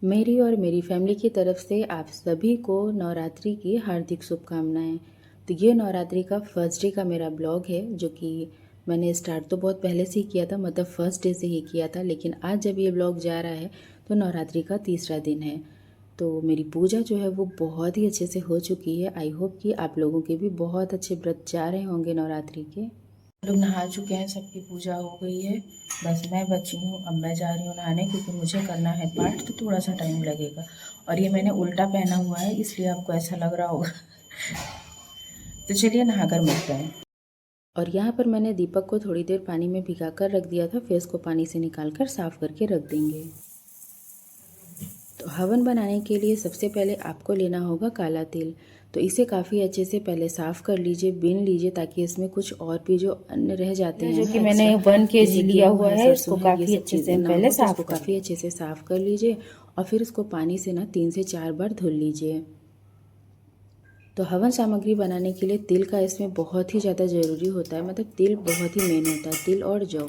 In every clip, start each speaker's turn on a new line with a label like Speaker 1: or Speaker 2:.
Speaker 1: मेरी और मेरी फैमिली की तरफ से आप सभी को नवरात्रि की हार्दिक शुभकामनाएं। तो ये नवरात्रि का फर्स्ट डे का मेरा ब्लॉग है, जो कि मैंने स्टार्ट तो बहुत पहले से ही किया था, मतलब फर्स्ट डे से ही किया था, लेकिन आज जब ये ब्लॉग जा रहा है तो नवरात्रि का तीसरा दिन है। तो मेरी पूजा जो है वो बहुत ही अच्छे से हो चुकी है। आई होप कि आप लोगों के भी बहुत अच्छे व्रत जा रहे होंगे नवरात्रि के।
Speaker 2: लोग नहा चुके हैं, सबकी पूजा हो गई है। बस मैं बची हूँ। अब मैं जा रही हूँ नहाने, क्योंकि मुझे करना है पाठ, तो थोड़ा सा टाइम लगेगा। और ये मैंने उल्टा पहना हुआ है, इसलिए आपको ऐसा लग रहा होगा। तो चलिए नहा कर मिलते हैं।
Speaker 1: और यहाँ पर मैंने दीपक को थोड़ी देर पानी में भिगा कर रख दिया था, फिर इसको पानी से निकाल कर साफ़ करके रख देंगे। तो हवन बनाने के लिए सबसे पहले आपको लेना होगा काला तिल। तो इसे काफ़ी अच्छे से पहले साफ़ कर लीजिए, बीन लीजिए, ताकि इसमें कुछ और भी जो अन्न रह जाते हैं
Speaker 2: जो
Speaker 1: ना
Speaker 2: कि मैंने
Speaker 1: एक्स्ट्रा,
Speaker 2: 1 केजी
Speaker 1: जैसे
Speaker 2: लिया
Speaker 1: गेहूँ
Speaker 2: हुआ
Speaker 1: है,
Speaker 2: है,
Speaker 1: सरसों
Speaker 2: इसको
Speaker 1: है, ये
Speaker 2: काफ़ी
Speaker 1: सब
Speaker 2: अच्छे से
Speaker 1: चीज़ें
Speaker 2: हम
Speaker 1: ना
Speaker 2: पहले
Speaker 1: हो तो इसको
Speaker 2: साफ़ कर
Speaker 1: काफ़ी
Speaker 2: लें।
Speaker 1: अच्छे से साफ़ कर लीजिए। और फिर इसको पानी से ना 3 से 4 बार धुल लीजिए। तो हवन सामग्री बनाने के लिए तिल का इसमें बहुत ही ज़्यादा ज़रूरी होता है, मतलब तिल बहुत ही मेन होता है, तिल और जौ।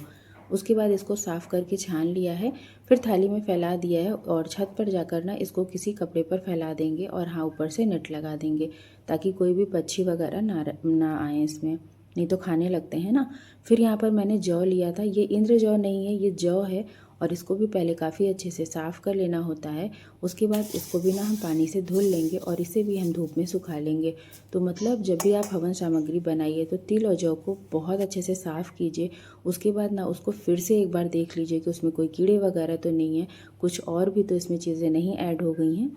Speaker 1: उसके बाद इसको साफ़ करके छान लिया है, फिर थाली में फैला दिया है और छत पर जाकर ना इसको किसी कपड़े पर फैला देंगे और हाँ ऊपर से नेट लगा देंगे, ताकि कोई भी पक्षी वगैरह ना आए इसमें, नहीं तो खाने लगते हैं ना। फिर यहाँ पर मैंने जौ लिया था, ये इंद्र जौ नहीं है, ये जौ है। और इसको भी पहले काफ़ी अच्छे से साफ़ कर लेना होता है। उसके बाद इसको भी ना हम पानी से धुल लेंगे और इसे भी हम धूप में सुखा लेंगे। तो मतलब जब भी आप हवन सामग्री बनाइए तो तिल और जौ को बहुत अच्छे से साफ़ कीजिए। उसके बाद ना उसको फिर से एक बार देख लीजिए कि उसमें कोई कीड़े वगैरह तो नहीं है, कुछ और भी तो इसमें चीज़ें नहीं ऐड हो गई हैं,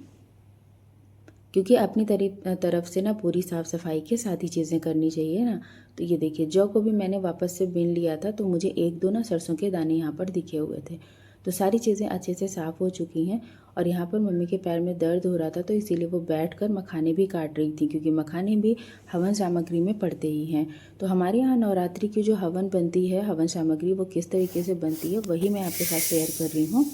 Speaker 1: क्योंकि अपनी तरफ से ना पूरी साफ़ सफाई के साथ ही चीज़ें करनी चाहिए ना। तो ये देखिए, जौ को भी मैंने वापस से बीन लिया था, तो मुझे एक दो ना सरसों के दाने यहाँ पर दिखे हुए थे। तो सारी चीज़ें अच्छे से साफ़ हो चुकी हैं। और यहाँ पर मम्मी के पैर में दर्द हो रहा था, तो इसीलिए वो बैठकर मखाने भी काट रही थी, क्योंकि मखाने भी हवन सामग्री में पड़ते ही हैं। तो हमारे यहाँ नवरात्रि की जो हवन बनती है, हवन सामग्री, वो किस तरीके से बनती है वही मैं आपके साथ शेयर कर रही हूँ।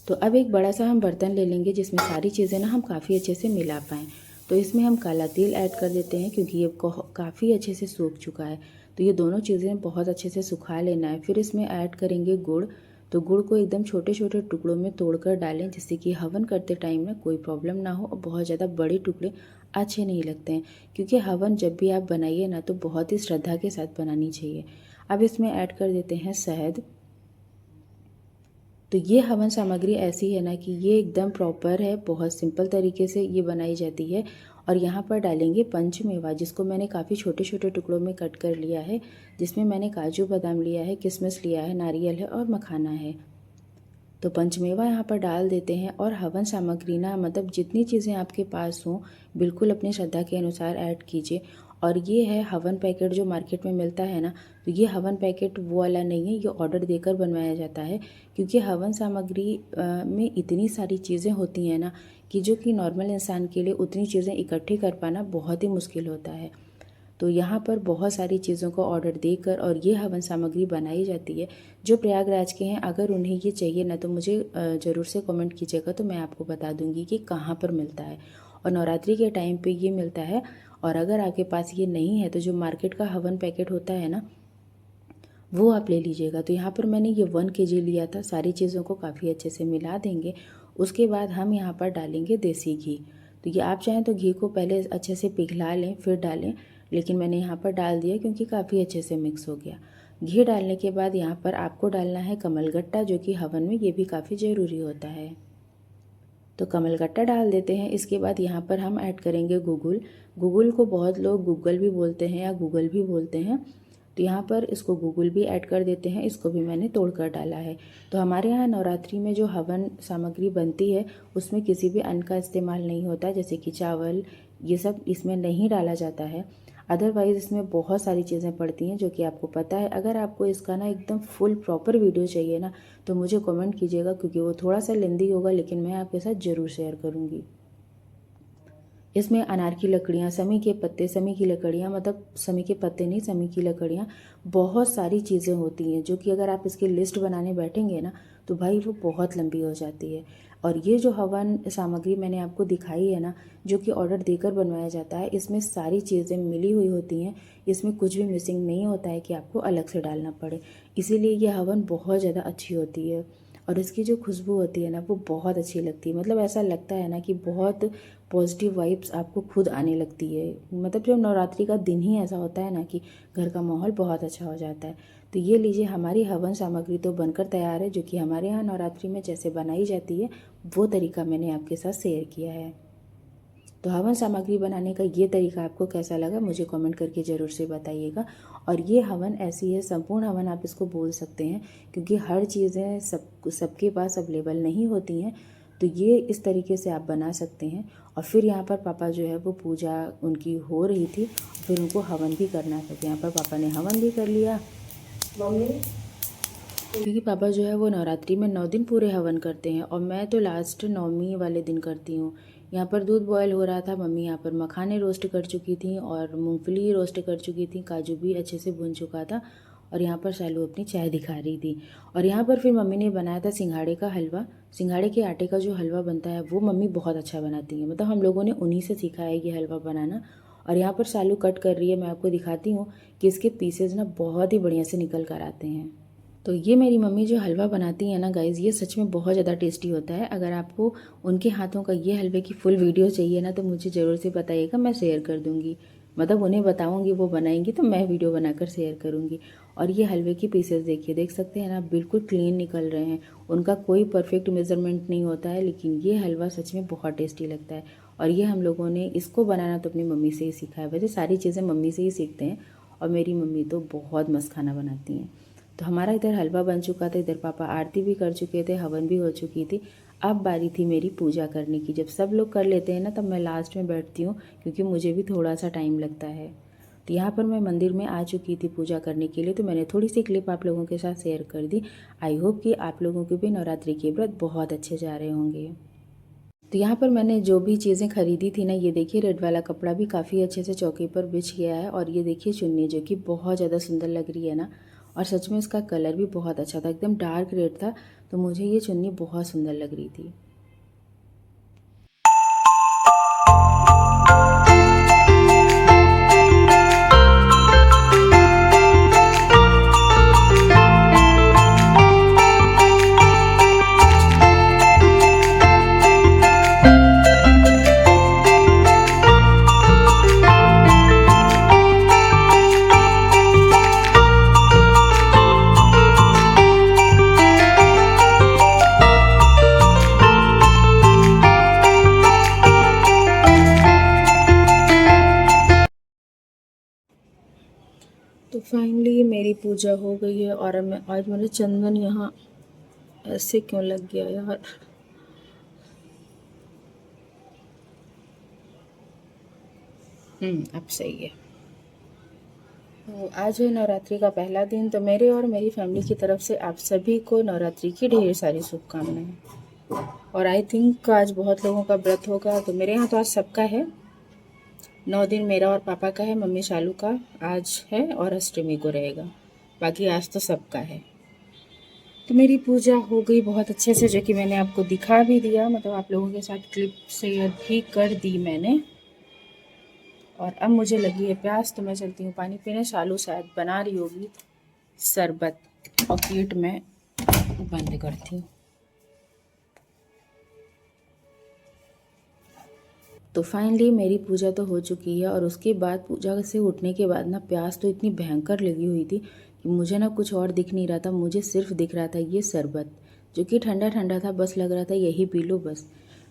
Speaker 1: तो अब एक बड़ा सा हम बर्तन ले लेंगे, जिसमें सारी चीज़ें ना हम काफ़ी अच्छे से मिला पाएँ। तो इसमें हम काला तिल ऐड कर देते हैं, क्योंकि ये काफ़ी अच्छे से सूख चुका है। तो ये दोनों चीज़ें बहुत अच्छे से सुखा लेना है। फिर इसमें ऐड करेंगे गुड़। तो गुड़ को एकदम छोटे छोटे टुकड़ों में तोड़कर डालें, जिससे कि हवन करते टाइम में कोई प्रॉब्लम ना हो, और बहुत ज़्यादा बड़े टुकड़े अच्छे नहीं लगते हैं, क्योंकि हवन जब भी आप बनाइए ना तो बहुत ही श्रद्धा के साथ बनानी चाहिए। अब इसमें ऐड कर देते हैं शहद। तो ये हवन सामग्री ऐसी है ना कि ये एकदम प्रॉपर है, बहुत सिंपल तरीके से ये बनाई जाती है। और यहाँ पर डालेंगे पंचमेवा, जिसको मैंने काफ़ी छोटे छोटे टुकड़ों में कट कर लिया है, जिसमें मैंने काजू बादाम लिया है, किशमिश लिया है, नारियल है और मखाना है। तो पंचमेवा यहाँ पर डाल देते हैं। और हवन सामग्री ना, मतलब जितनी चीज़ें आपके पास हों, बिल्कुल अपनी श्रद्धा के अनुसार ऐड कीजिए। और ये है हवन पैकेट जो मार्केट में मिलता है ना, तो ये हवन पैकेट वो वाला नहीं है, ये ऑर्डर देकर बनवाया जाता है। क्योंकि हवन सामग्री में इतनी सारी चीज़ें होती हैं ना, कि जो कि नॉर्मल इंसान के लिए उतनी चीज़ें इकट्ठी कर पाना बहुत ही मुश्किल होता है। तो यहाँ पर बहुत सारी चीज़ों को ऑर्डर देकर और ये हवन सामग्री बनाई जाती है। जो प्रयागराज के हैं, अगर उन्हें ये चाहिए ना, तो मुझे ज़रूर से कमेंट कीजिएगा, तो मैं आपको बता दूँगी कि कहाँ पर मिलता है। और नवरात्रि के टाइम पे ये मिलता है। और अगर आपके पास ये नहीं है, तो जो मार्केट का हवन पैकेट होता है ना, वो आप ले लीजिएगा। तो यहाँ पर मैंने ये 1 केजी लिया था। सारी चीज़ों को काफ़ी अच्छे से मिला देंगे। उसके बाद हम यहाँ पर डालेंगे देसी घी। तो ये आप चाहें तो घी को पहले अच्छे से पिघला लें फिर डालें, लेकिन मैंने यहाँ पर डाल दिया क्योंकि काफ़ी अच्छे से मिक्स हो गया। घी डालने के बाद यहाँ पर आपको डालना है कमलगट्टा, जो कि हवन में ये भी काफ़ी ज़रूरी होता है। तो कमलगट्टा डाल देते हैं। इसके बाद यहाँ पर हम ऐड करेंगे गुगुल। गुगुल को बहुत लोग गूगल भी बोलते हैं या गूगल भी बोलते हैं। तो यहाँ पर इसको गुगुल भी ऐड कर देते हैं। इसको भी मैंने तोड़कर डाला है। तो हमारे यहाँ नवरात्रि में जो हवन सामग्री बनती है, उसमें किसी भी अन्न का इस्तेमाल नहीं होता, जैसे कि चावल, ये सब इसमें नहीं डाला जाता है। अदरवाइज़ इसमें बहुत सारी चीज़ें पड़ती हैं, जो कि आपको पता है। अगर आपको इसका ना एकदम फुल प्रॉपर वीडियो चाहिए ना, तो मुझे कमेंट कीजिएगा, क्योंकि वो थोड़ा सा लेंदी होगा, लेकिन मैं आपके साथ ज़रूर शेयर करूँगी। इसमें अनार की लकड़ियाँ, समी के पत्ते, समी की लकड़ियाँ, मतलब समी के पत्ते नहीं, समी की लकड़ियाँ, बहुत सारी चीज़ें होती हैं, जो कि अगर आप इसकी लिस्ट बनाने बैठेंगे ना, तो भाई वो बहुत लंबी हो जाती है। और ये जो हवन सामग्री मैंने आपको दिखाई है ना, जो कि ऑर्डर देकर बनवाया जाता है, इसमें सारी चीज़ें मिली हुई होती हैं। इसमें कुछ भी मिसिंग नहीं होता है कि आपको अलग से डालना पड़े। इसीलिए ये हवन बहुत ज़्यादा अच्छी होती है। और इसकी जो खुशबू होती है ना वो बहुत अच्छी लगती है। मतलब ऐसा लगता है ना कि बहुत पॉजिटिव वाइब्स आपको खुद आने लगती है। मतलब जब नवरात्रि का दिन ही ऐसा होता है ना कि घर का माहौल बहुत अच्छा हो जाता है। तो ये लीजिए, हमारी हवन सामग्री तो बनकर तैयार है, जो कि हमारे यहाँ नवरात्रि में जैसे बनाई जाती है वो तरीका मैंने आपके साथ शेयर किया है। तो हवन सामग्री बनाने का ये तरीका आपको कैसा लगा मुझे कमेंट करके ज़रूर से बताइएगा। और ये हवन ऐसी है, संपूर्ण हवन आप इसको बोल सकते हैं, क्योंकि हर चीज़ें सबके पास अवेलेबल नहीं होती हैं। तो ये इस तरीके से आप बना सकते हैं। और फिर यहाँ पर पापा जो है वो पूजा उनकी हो रही थी, फिर उनको हवन भी करना था। तो यहाँ पर पापा ने हवन भी कर लिया, क्योंकि पापा जो है वो नवरात्रि में 9 दिन पूरे हवन करते हैं और मैं तो लास्ट 9वीं वाले दिन करती हूँ। यहाँ पर दूध बॉयल हो रहा था, मम्मी यहाँ पर मखाने रोस्ट कर चुकी थी और मूंगफली रोस्ट कर चुकी थी, काजू भी अच्छे से भुन चुका था। और यहाँ पर शालू अपनी चाय दिखा रही थी। और यहाँ पर फिर मम्मी ने बनाया था सिंघाड़े का हलवा। सिंघाड़े के आटे का जो हलवा बनता है वो मम्मी बहुत अच्छा बनाती हैं, मतलब हम लोगों ने उन्हीं से सीखा है ये हलवा बनाना। और यहाँ पर शालू कट कर रही है, मैं आपको दिखाती हूँ कि इसके पीसेज ना बहुत ही बढ़िया से निकल कर आते हैं। तो ये मेरी मम्मी जो हलवा बनाती है ना गाइज़, ये सच में बहुत ज़्यादा टेस्टी होता है। अगर आपको उनके हाथों का ये हलवे की फुल वीडियो चाहिए ना तो मुझे ज़रूर से बताइएगा, मैं शेयर कर दूँगी। मतलब उन्हें बताऊँगी, वो बनाएंगी तो मैं वीडियो बनाकर शेयर करूँगी। और ये हलवे की पीसेस देखिए, देख सकते हैं ना, बिल्कुल क्लीन निकल रहे हैं। उनका कोई परफेक्ट मेज़रमेंट नहीं होता है, लेकिन ये हलवा सच में बहुत टेस्टी लगता है। और ये हम लोगों ने इसको बनाना तो अपनी मम्मी से ही सीखा है। वैसे सारी चीज़ें मम्मी से ही सीखते हैं और मेरी मम्मी तो बहुत मस्त खाना बनाती हैं। तो हमारा इधर हलवा बन चुका था, इधर पापा आरती भी कर चुके थे, हवन भी हो चुकी थी। अब बारी थी मेरी पूजा करने की। जब सब लोग कर लेते हैं ना तब मैं लास्ट में बैठती हूँ, क्योंकि मुझे भी थोड़ा सा टाइम लगता है। तो यहाँ पर मैं मंदिर में आ चुकी थी पूजा करने के लिए, तो मैंने थोड़ी सी क्लिप आप लोगों के साथ शेयर कर दी। आई होप कि आप लोगों के भी नवरात्रि के व्रत बहुत अच्छे जा रहे होंगे। तो यहाँ पर मैंने जो भी चीज़ें खरीदी थी ना, ये देखिए रेड वाला कपड़ा भी काफ़ी अच्छे से चौकी पर बिछ गया है। और ये देखिए चुन्नी जो कि बहुत ज़्यादा सुंदर लग रही है ना, और सच में इसका कलर भी बहुत अच्छा था, एकदम डार्क रेड था। तो मुझे ये चुन्नी बहुत सुंदर लग रही थी। तो फाइनली मेरी पूजा हो गई है। और मैं आज मेरा चंदन यहाँ ऐसे क्यों लग गया यार। अब सही है। तो आज है नवरात्रि का पहला दिन। तो मेरे और मेरी फैमिली की तरफ से आप सभी को नवरात्रि की ढेर सारी शुभकामनाएं। और आई थिंक आज बहुत लोगों का व्रत होगा। तो मेरे यहाँ तो आज सबका है, 9 दिन मेरा और पापा का है, मम्मी शालू का आज है और अष्टमी को रहेगा। बाकी आज तो सबका है। तो मेरी पूजा हो गई बहुत अच्छे से, जो कि मैंने आपको दिखा भी दिया, मतलब आप लोगों के साथ क्लिप शेयर भी कर दी मैंने। और अब मुझे लगी है प्यास, तो मैं चलती हूँ पानी पीने। शालू शायद बना रही होगी शरबत, और गेट में बंद करती हूँ। तो फाइनली मेरी पूजा तो हो चुकी है। और उसके बाद पूजा से उठने के बाद ना प्यास तो इतनी भयंकर लगी हुई थी कि मुझे ना कुछ और दिख नहीं रहा था, मुझे सिर्फ दिख रहा था ये शरबत, जो कि ठंडा ठंडा था। बस लग रहा था यही पी लो बस।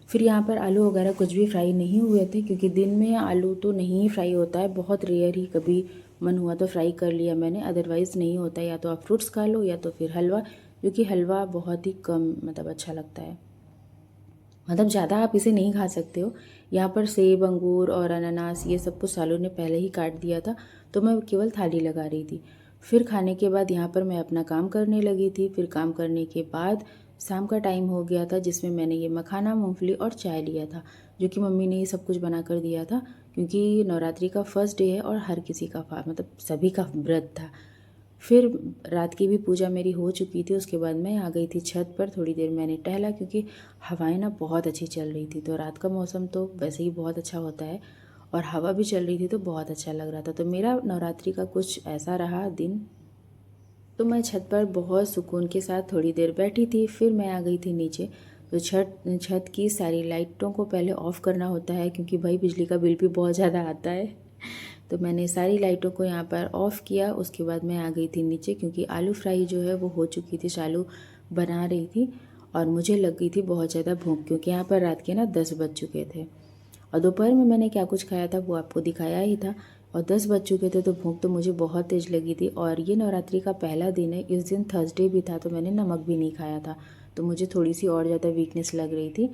Speaker 1: फिर यहाँ पर आलू वगैरह कुछ भी फ्राई नहीं हुए थे, क्योंकि दिन में आलू तो नहीं फ्राई होता है, बहुत रेयर ही कभी मन हुआ तो फ्राई कर लिया मैंने, अदरवाइज़ नहीं होता। या तो आप फ्रूट्स खा लो या तो फिर हलवा, जो कि हलवा बहुत ही कम मतलब अच्छा लगता है, मतलब ज़्यादा आप इसे नहीं खा सकते हो। यहाँ पर सेब, अंगूर और अनानास ये सब कुछ सालों ने पहले ही काट दिया था, तो मैं केवल थाली लगा रही थी। फिर खाने के बाद यहाँ पर मैं अपना काम करने लगी थी। फिर काम करने के बाद शाम का टाइम हो गया था, जिसमें मैंने ये मखाना, मूंगफली और चाय लिया था, जो कि मम्मी ने ये सब कुछ बना कर दिया था, क्योंकि नवरात्रि का फर्स्ट डे है और हर किसी का मतलब सभी का व्रत था। फिर रात की भी पूजा मेरी हो चुकी थी। उसके बाद मैं आ गई थी छत पर, थोड़ी देर मैंने टहला, क्योंकि हवाएं ना बहुत अच्छी चल रही थी। तो रात का मौसम तो वैसे ही बहुत अच्छा होता है, और हवा भी चल रही थी तो बहुत अच्छा लग रहा था। तो मेरा नवरात्रि का कुछ ऐसा रहा दिन। तो मैं छत पर बहुत सुकून के साथ थोड़ी देर बैठी थी, फिर मैं आ गई थी नीचे। तो छत की सारी लाइटों को पहले ऑफ़ करना होता है, क्योंकि भाई बिजली का बिल भी बहुत ज़्यादा आता है। तो मैंने सारी लाइटों को यहाँ पर ऑफ़ किया। उसके बाद मैं आ गई थी नीचे, क्योंकि आलू फ्राई जो है वो हो चुकी थी, शालू बना रही थी और मुझे लग गई थी बहुत ज़्यादा भूख, क्योंकि यहाँ पर रात के ना 10 बज चुके थे। और दोपहर में मैंने क्या कुछ खाया था वो आपको दिखाया ही था। और 10 बज चुके थे तो भूख तो मुझे बहुत तेज़ लगी थी। और ये नवरात्रि का पहला दिन है, इस दिन थर्सडे भी था, तो मैंने नमक भी नहीं खाया था, तो मुझे थोड़ी सी और ज़्यादा वीकनेस लग रही थी।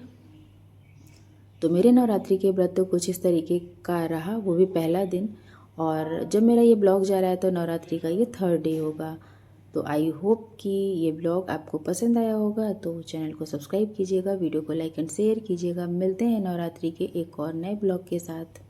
Speaker 1: तो मेरे नवरात्रि के व्रत तो कुछ इस तरीके का रहा, वो भी पहला दिन। और जब मेरा ये ब्लॉग जा रहा है तो नवरात्रि का ये 3rd डे होगा। तो आई होप कि ये ब्लॉग आपको पसंद आया होगा। तो चैनल को सब्सक्राइब कीजिएगा, वीडियो को लाइक एंड शेयर कीजिएगा। मिलते हैं नवरात्रि के एक और नए ब्लॉग के साथ।